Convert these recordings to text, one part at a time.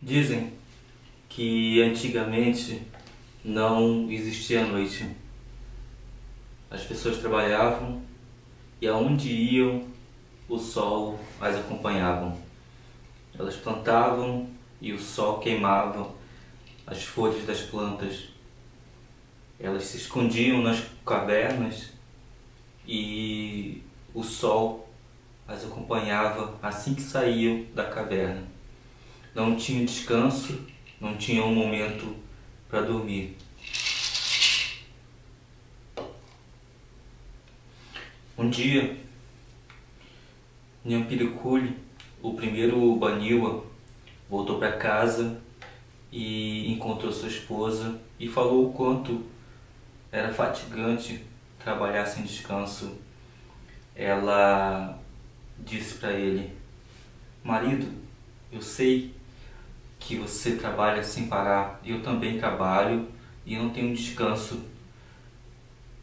Dizem que antigamente não existia noite. As pessoas trabalhavam e aonde iam, o sol as acompanhavam. Elas plantavam e o sol queimava as folhas das plantas. Elas se escondiam nas cavernas e o sol as acompanhava assim que saíam da caverna. Não tinha descanso, não tinha um momento para dormir. Um dia, Nhampiriculi, o primeiro Baniwa, voltou para casa e encontrou sua esposa e falou o quanto era fatigante trabalhar sem descanso. Ela disse para ele: marido, eu sei que você trabalha sem parar, eu também trabalho e não tenho descanso.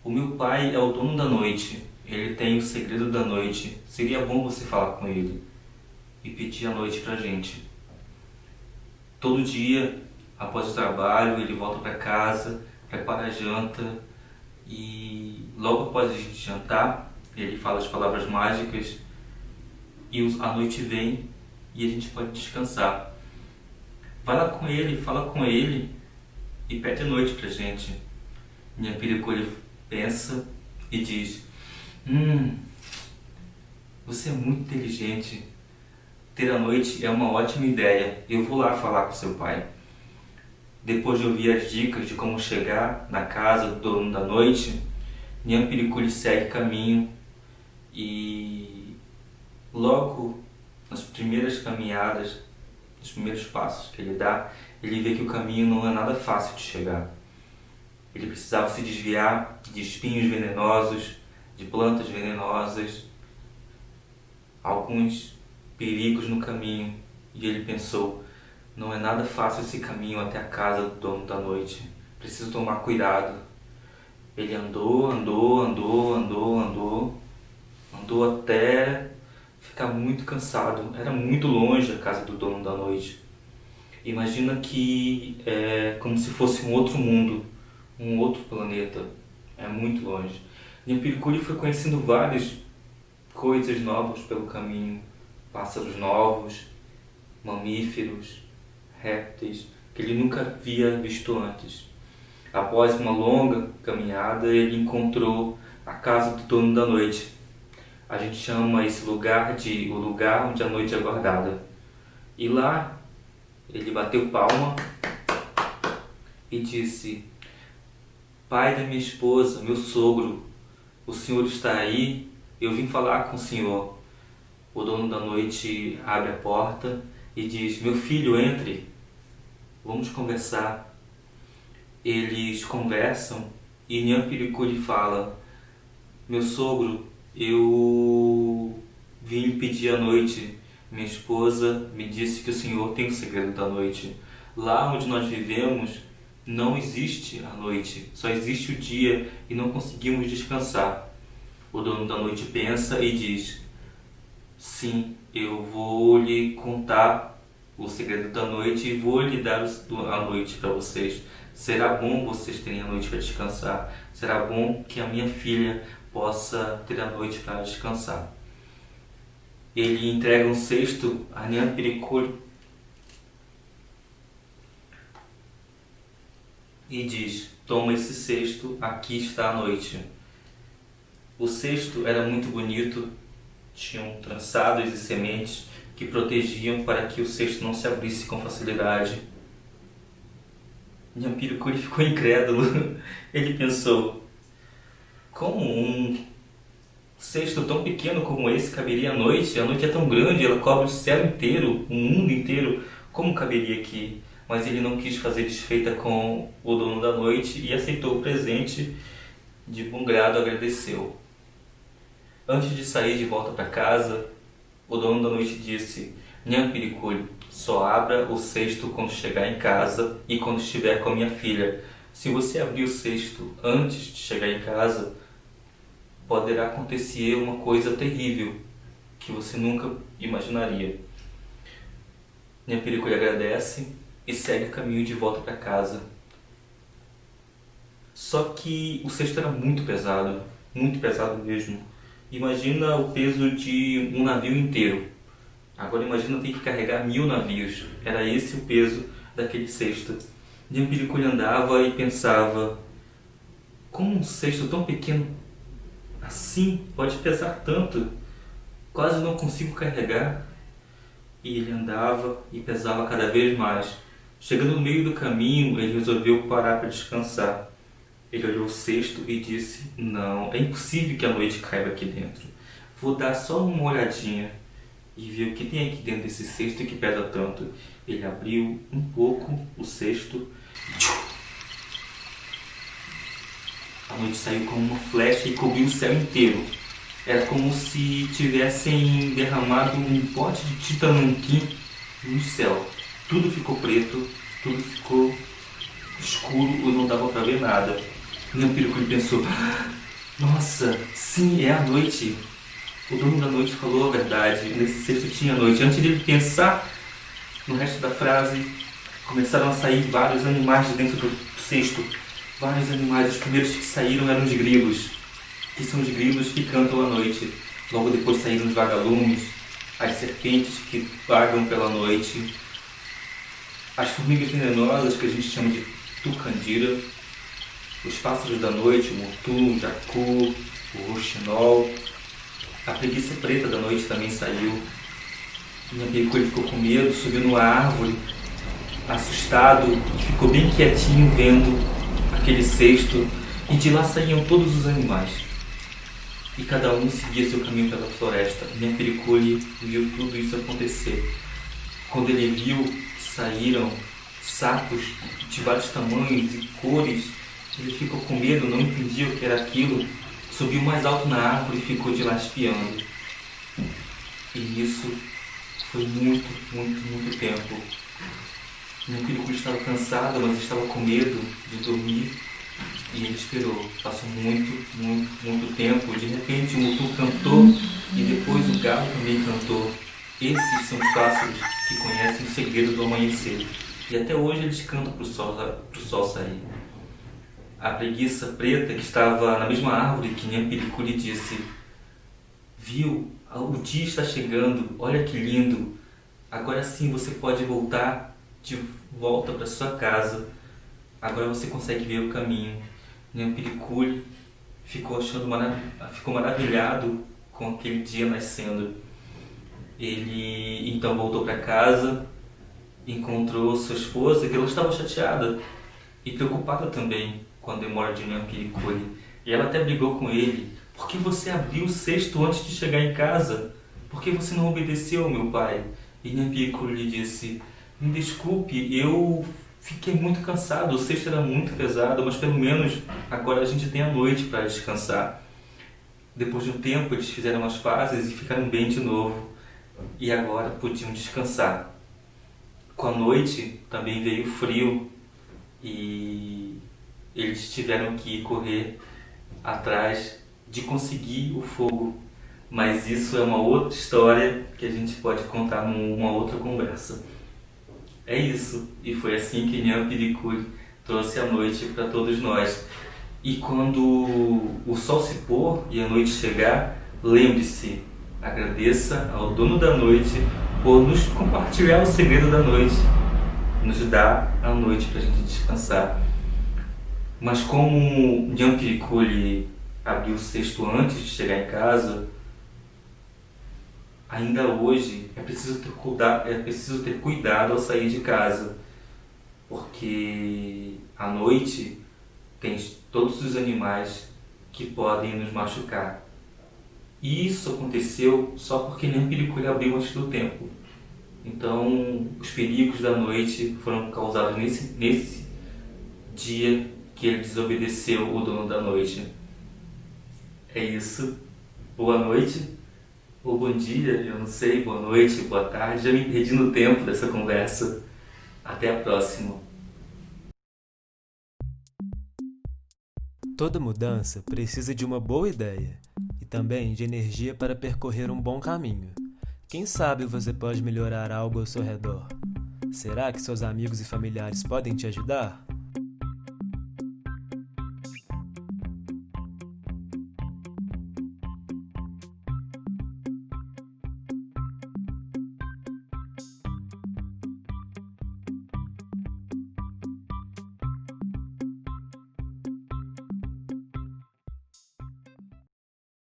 O meu pai é o dono da noite, ele tem o segredo da noite. Seria bom você falar com ele e pedir a noite pra gente. Todo dia, após o trabalho, ele volta para casa, prepara a janta e logo após a gente jantar, ele fala as palavras mágicas e a noite vem e a gente pode descansar. Vai lá com ele, fala com ele e pede a noite pra gente. Nhampiriculi pensa e diz: você é muito inteligente. Ter a noite é uma ótima ideia. Eu vou lá falar com seu pai. Depois de ouvir as dicas de como chegar na casa do dono da noite, Nhampiriculi segue caminho e logo nas primeiras caminhadas, nos primeiros passos que ele dá, ele vê que o caminho não é nada fácil de chegar. Ele precisava se desviar de espinhos venenosos, de plantas venenosas, alguns perigos no caminho, e ele pensou: não é nada fácil esse caminho até a casa do dono da noite, preciso tomar cuidado. Ele andou até ficar muito cansado. Era muito longe a casa do dono da noite. Imagina que é como se fosse um outro mundo, um outro planeta. É muito longe. Nhampiriculi foi conhecendo várias coisas novas pelo caminho. Pássaros novos, mamíferos, répteis, que ele nunca havia visto antes. Após uma longa caminhada, ele encontrou a casa do dono da noite. A gente chama esse lugar de o lugar onde a noite é guardada. E lá ele bateu palma e disse: pai da minha esposa, meu sogro, o senhor está aí? Eu vim falar com o senhor. O dono da noite abre a porta e diz: meu filho, entre, vamos conversar. Eles conversam e Nhampiriculi fala: meu sogro, eu vim pedir a noite. Minha esposa me disse que o senhor tem o segredo da noite. Lá onde nós vivemos não existe a noite, só existe o dia e não conseguimos descansar. O dono da noite pensa e diz: sim, eu vou lhe contar o segredo da noite e vou lhe dar a noite para vocês. Será bom vocês terem a noite para descansar. Será bom que a minha filha possa ter a noite para descansar. Ele entrega um cesto a Nhampiriculi e diz: toma esse cesto, aqui está a noite. O cesto era muito bonito, tinham trançados e sementes que protegiam para que o cesto não se abrisse com facilidade. Nhampiriculi ficou incrédulo. Ele pensou: como um cesto tão pequeno como esse caberia à noite? A noite é tão grande, ela cobre o céu inteiro, o mundo inteiro. Como caberia aqui? Mas ele não quis fazer desfeita com o dono da noite e aceitou o presente. De bom grado agradeceu. Antes de sair de volta para casa, o dono da noite disse: Nhampiriculi, só abra o cesto quando chegar em casa e quando estiver com a minha filha. Se você abrir o cesto antes de chegar em casa, poderá acontecer uma coisa terrível que você nunca imaginaria. Nhampirico lhe agradece e segue o caminho de volta para casa. Só que o cesto era muito pesado mesmo. Imagina o peso de um navio inteiro. Agora imagina ter que carregar 1000 navios. Era esse o peso daquele cesto. Nhampirico andava e pensava: como um cesto tão pequeno assim pode pesar tanto? Quase não consigo carregar. E ele andava e pesava cada vez mais. Chegando no meio do caminho, ele resolveu parar para descansar. Ele olhou o cesto e disse: não, é impossível que a noite caiba aqui dentro. Vou dar só uma olhadinha e ver o que tem aqui dentro desse cesto que pesa tanto. Ele abriu um pouco o cesto. A noite saiu como uma flecha e cobriu o céu inteiro. Era como se tivessem derramado um pote de titânio no céu. Tudo ficou preto, tudo ficou escuro e não dava para ver nada. Nhampirico pensou: nossa, sim, é a noite. O dono da noite falou a verdade. Nesse cesto tinha noite. Antes de ele pensar no resto da frase, começaram a sair vários animais de dentro do cesto. Vários animais. Os primeiros que saíram eram os grilos, que são os grilos que cantam à noite. Logo depois saíram os vagalumes, as serpentes que vagam pela noite, as formigas venenosas que a gente chama de tucandira, os pássaros da noite, o mutu, o jacu, o roxinol. A preguiça preta da noite também saiu. Nhampirico ficou com medo, subiu numa árvore, assustado, e ficou bem quietinho vendo aquele cesto. E de lá saíam todos os animais. E cada um seguia seu caminho pela floresta. Nhampirico viu tudo isso acontecer. Quando ele viu que saíram sapos de vários tamanhos e cores, ele ficou com medo, não entendia o que era aquilo. Subiu mais alto na árvore e ficou de lá espiando. E isso foi muito tempo. Nhampirico estava cansado, mas estava com medo de dormir. E ele esperou. Passou muito tempo. De repente o mutu cantou e depois o galo também cantou. Esses são os pássaros que conhecem o segredo do amanhecer. E até hoje eles cantam para o sol sair. A preguiça preta que estava na mesma árvore que Nhampirico lhe disse: viu, o dia está chegando, olha que lindo. Agora sim você pode voltar de volta para sua casa. Agora você consegue ver o caminho. Nhampirico ficou maravilhado com aquele dia nascendo. Ele então voltou para casa, encontrou sua esposa, que ela estava chateada e preocupada também com a demora de Nhampirico. E ela até brigou com ele: por que você abriu o cesto antes de chegar em casa? Por que você não obedeceu ao meu pai? E Nhampirico lhe disse: me desculpe, eu fiquei muito cansado, o cesto era muito pesado, mas pelo menos agora a gente tem a noite para descansar. Depois de um tempo eles fizeram as pazes e ficaram bem de novo. E agora podiam descansar. Com a noite também veio frio e eles tiveram que correr atrás de conseguir o fogo. Mas isso é uma outra história que a gente pode contar numa outra conversa. É isso. E foi assim que Nhampirico trouxe a noite para todos nós. E quando o sol se pôr e a noite chegar, lembre-se, agradeça ao dono da noite por nos compartilhar o segredo da noite, nos dar a noite para a gente descansar. Mas como Nhampirico abriu o cesto antes de chegar em casa, ainda hoje é preciso ter cuidado ao sair de casa, porque à noite tem todos os animais que podem nos machucar. E isso aconteceu só porque Nhampirico abriu antes do tempo. Então os perigos da noite foram causados nesse dia que ele desobedeceu o dono da noite. É isso. Boa noite. Ou bom dia, eu não sei, boa noite, boa tarde. Já me perdi no tempo dessa conversa. Até a próxima. Toda mudança precisa de uma boa ideia e também de energia para percorrer um bom caminho. Quem sabe você pode melhorar algo ao seu redor. Será que seus amigos e familiares podem te ajudar?